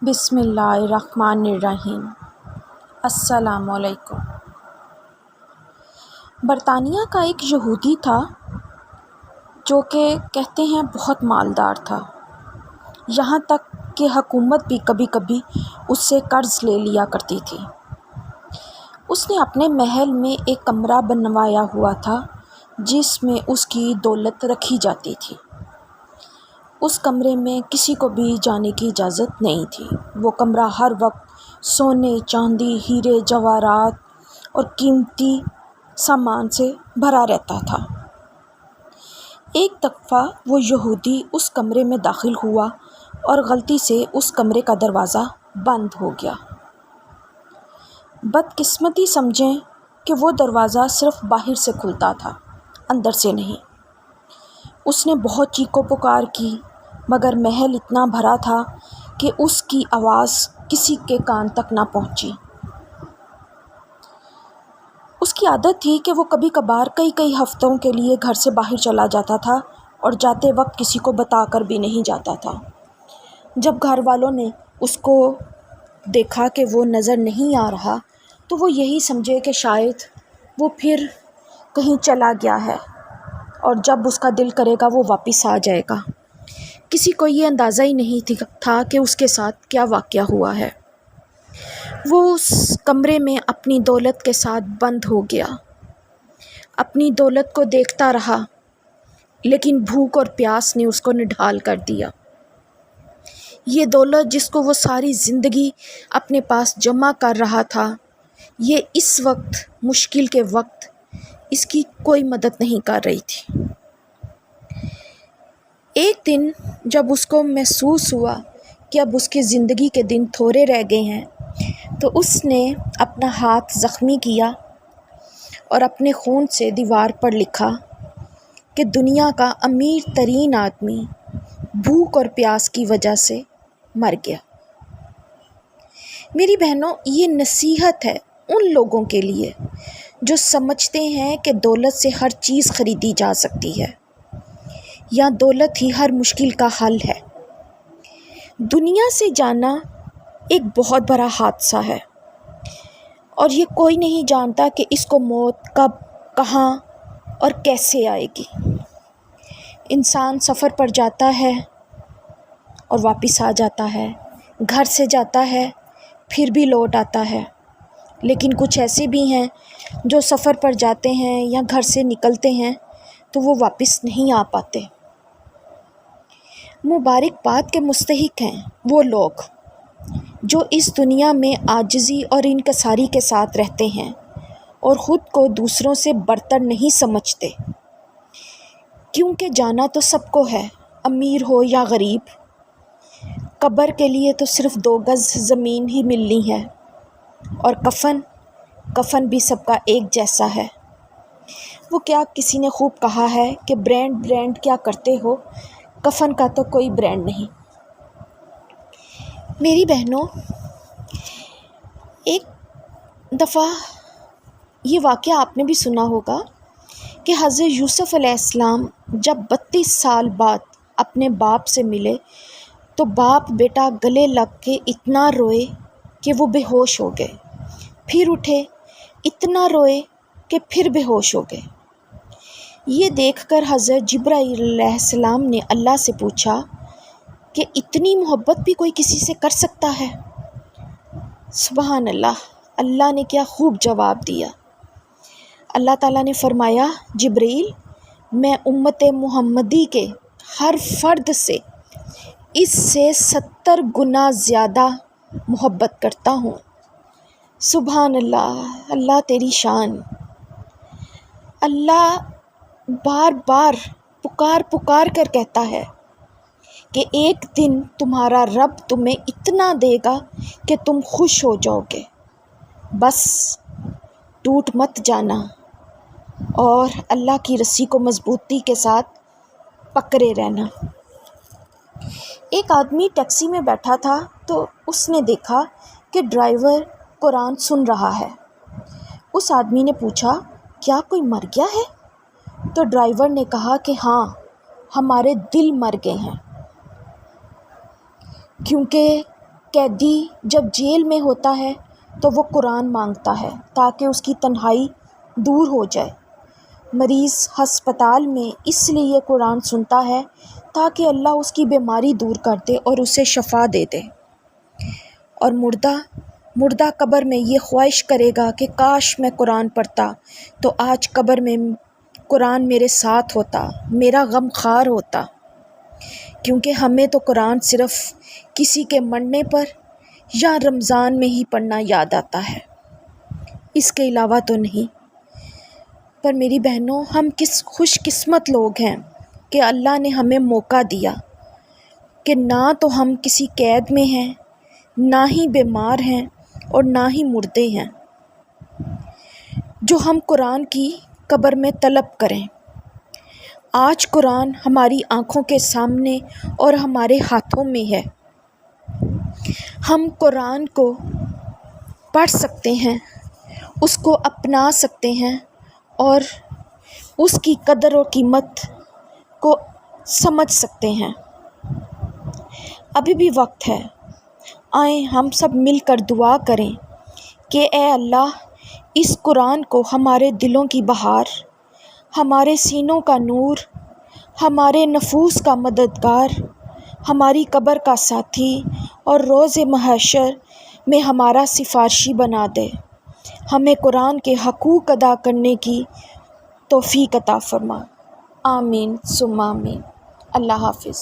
بسم اللہ الرحمن الرحیم۔ السلام علیکم۔ برطانیہ کا ایک یہودی تھا جو کہ کہتے ہیں بہت مالدار تھا، یہاں تک کہ حکومت بھی کبھی کبھی اس سے قرض لے لیا کرتی تھی۔ اس نے اپنے محل میں ایک کمرہ بنوایا ہوا تھا جس میں اس کی دولت رکھی جاتی تھی۔ اس کمرے میں کسی کو بھی جانے کی اجازت نہیں تھی۔ وہ کمرہ ہر وقت سونے، چاندی، ہیرے، جواہرات اور قیمتی سامان سے بھرا رہتا تھا۔ ایک دفعہ وہ یہودی اس کمرے میں داخل ہوا اور غلطی سے اس کمرے کا دروازہ بند ہو گیا۔ بدقسمتی سمجھیں کہ وہ دروازہ صرف باہر سے کھلتا تھا، اندر سے نہیں۔ اس نے بہت چیخ و پکار کی مگر محل اتنا بھرا تھا کہ اس کی آواز کسی کے کان تک نہ پہنچی۔ اس کی عادت تھی کہ وہ کبھی کبھار کئی ہفتوں کے لیے گھر سے باہر چلا جاتا تھا اور جاتے وقت کسی کو بتا کر بھی نہیں جاتا تھا۔ جب گھر والوں نے اس کو دیکھا کہ وہ نظر نہیں آ رہا تو وہ یہی سمجھے کہ شاید وہ پھر کہیں چلا گیا ہے اور جب اس کا دل کرے گا وہ واپس آ جائے گا۔ کسی کو یہ اندازہ ہی نہیں تھا کہ اس کے ساتھ کیا واقعہ ہوا ہے۔ وہ اس کمرے میں اپنی دولت کے ساتھ بند ہو گیا، اپنی دولت کو دیکھتا رہا، لیکن بھوک اور پیاس نے اس کو نڈھال کر دیا۔ یہ دولت جس کو وہ ساری زندگی اپنے پاس جمع کر رہا تھا، یہ اس وقت مشکل کے وقت اس کی کوئی مدد نہیں کر رہی تھی۔ ایک دن جب اس کو محسوس ہوا کہ اب اس کی زندگی کے دن تھوڑے رہ گئے ہیں تو اس نے اپنا ہاتھ زخمی کیا اور اپنے خون سے دیوار پر لکھا کہ دنیا کا امیر ترین آدمی بھوک اور پیاس کی وجہ سے مر گیا۔ میری بہنوں، یہ نصیحت ہے ان لوگوں کے لیے جو سمجھتے ہیں کہ دولت سے ہر چیز خریدی جا سکتی ہے یا دولت ہی ہر مشکل کا حل ہے۔ دنیا سے جانا ایک بہت بڑا حادثہ ہے اور یہ کوئی نہیں جانتا کہ اس کو موت کب، کہاں اور کیسے آئے گی۔ انسان سفر پر جاتا ہے اور واپس آ جاتا ہے، گھر سے جاتا ہے پھر بھی لوٹ آتا ہے، لیکن کچھ ایسے بھی ہیں جو سفر پر جاتے ہیں یا گھر سے نکلتے ہیں تو وہ واپس نہیں آ پاتے۔ مبارکباد کے مستحق ہیں وہ لوگ جو اس دنیا میں عاجزی اور انکساری کے ساتھ رہتے ہیں اور خود کو دوسروں سے برتر نہیں سمجھتے، کیونکہ جانا تو سب کو ہے، امیر ہو یا غریب۔ قبر کے لیے تو صرف 2 گز زمین ہی ملنی ہے اور کفن بھی سب کا ایک جیسا ہے۔ وہ کیا کسی نے خوب کہا ہے کہ برانڈ کیا کرتے ہو، کفن کا تو کوئی برانڈ نہیں۔ میری بہنوں، ایک دفعہ یہ واقعہ آپ نے بھی سنا ہوگا کہ حضرت یوسف علیہ السلام جب 32 سال بعد اپنے باپ سے ملے تو باپ بیٹا گلے لگ کے اتنا روئے کہ وہ بے ہوش ہو گئے، پھر اٹھے، اتنا روئے کہ پھر بے ہوش ہو گئے۔ یہ دیکھ کر حضرت جبرائیل علیہ السلام نے اللہ سے پوچھا کہ اتنی محبت بھی کوئی کسی سے کر سکتا ہے؟ سبحان اللہ، اللہ نے کیا خوب جواب دیا۔ اللہ تعالیٰ نے فرمایا، جبرائیل، میں امت محمدی کے ہر فرد سے اس سے 70 گنا زیادہ محبت کرتا ہوں۔ سبحان اللہ، اللہ تیری شان۔ اللہ بار بار پکار کر کہتا ہے کہ ایک دن تمہارا رب تمہیں اتنا دے گا کہ تم خوش ہو جاؤ گے، بس ٹوٹ مت جانا اور اللہ کی رسی کو مضبوطی کے ساتھ پکڑے رہنا۔ ایک آدمی ٹیکسی میں بیٹھا تھا تو اس نے دیکھا کہ ڈرائیور قرآن سن رہا ہے۔ اس آدمی نے پوچھا، کیا کوئی مر گیا ہے؟ تو ڈرائیور نے کہا کہ ہاں، ہمارے دل مر گئے ہیں، کیونکہ قیدی جب جیل میں ہوتا ہے تو وہ قرآن مانگتا ہے تاکہ اس کی تنہائی دور ہو جائے۔ مریض ہسپتال میں اس لیے قرآن سنتا ہے تاکہ اللہ اس کی بیماری دور کر دے اور اسے شفا دے دے۔ اور مردہ قبر میں یہ خواہش کرے گا کہ کاش میں قرآن پڑھتا تو آج قبر میں قرآن میرے ساتھ ہوتا، میرا غم خوار ہوتا۔ کیونکہ ہمیں تو قرآن صرف کسی کے مرنے پر یا رمضان میں ہی پڑھنا یاد آتا ہے، اس کے علاوہ تو نہیں۔ پر میری بہنوں، ہم کس خوش قسمت لوگ ہیں کہ اللہ نے ہمیں موقع دیا کہ نہ تو ہم کسی قید میں ہیں، نہ ہی بیمار ہیں اور نہ ہی مردے ہیں، جو ہم قرآن کی قبر میں طلب کریں۔ آج قرآن ہماری آنکھوں کے سامنے اور ہمارے ہاتھوں میں ہے۔ ہم قرآن کو پڑھ سکتے ہیں، اس کو اپنا سکتے ہیں اور اس کی قدر و قیمت کو سمجھ سکتے ہیں۔ ابھی بھی وقت ہے، آئیں ہم سب مل کر دعا کریں کہ اے اللہ، اس قرآن کو ہمارے دلوں کی بہار، ہمارے سینوں کا نور، ہمارے نفوس کا مددگار، ہماری قبر کا ساتھی اور روز محشر میں ہمارا سفارشی بنا دے۔ ہمیں قرآن کے حقوق ادا کرنے کی توفیق عطا فرما۔ آمین ثم آمین۔ اللہ حافظ۔